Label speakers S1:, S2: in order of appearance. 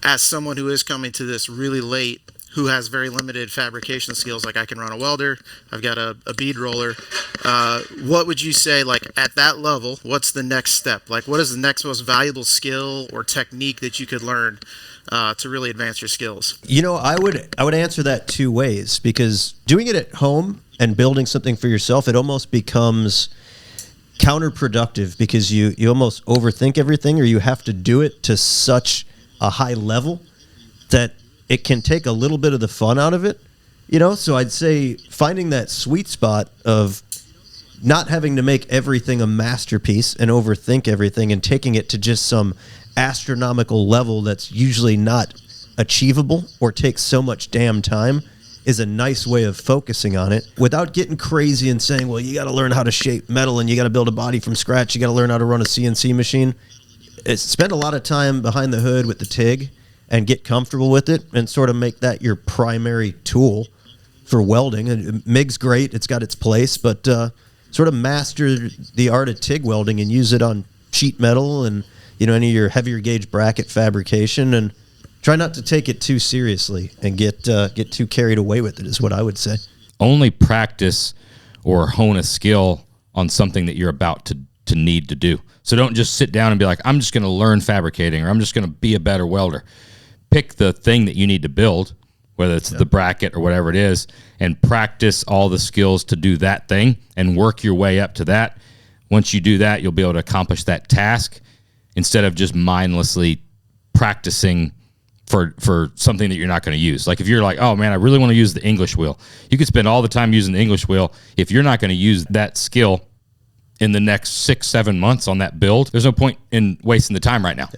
S1: As someone who is coming to this really late, who has very limited fabrication skills, like I can run a welder, I've got a bead roller. What would you say, like at that level, what's the next step? Like, what is the next most valuable skill or technique that you could learn to really advance your skills?
S2: I would answer that two ways, because doing it at home and building something for yourself, it almost becomes counterproductive, because you almost overthink everything, or you have to do it to such a high level that it can take a little bit of the fun out of it. So I'd say finding that sweet spot of not having to make everything a masterpiece and overthink everything, and taking it to just some astronomical level that's usually not achievable or takes so much damn time, is a nice way of focusing on it without getting crazy and saying, well, you got to learn how to shape metal and you got to build a body from scratch. You got to learn how to run a CNC machine. Spend a lot of time behind the hood with the TIG and get comfortable with it, and sort of make that your primary tool for welding. And MIG's great. It's got its place, but sort of master the art of TIG welding and use it on sheet metal and, any of your heavier gauge bracket fabrication, and try not to take it too seriously and get too carried away with it, is what I would say.
S3: Only practice or hone a skill on something that you're about to need to do. So don't just sit down and be like, I'm just going to learn fabricating, or I'm just going to be a better welder. Pick the thing that you need to build, whether it's the bracket or whatever it is, and practice all the skills to do that thing and work your way up to that. Once you do that, you'll be able to accomplish that task instead of just mindlessly practicing for something that you're not going to use. Like if you're like, oh man, I really want to use the English wheel. You could spend all the time using the English wheel. If you're not going to use that skill in the next 6-7 months on that build, there's no point in wasting the time right now.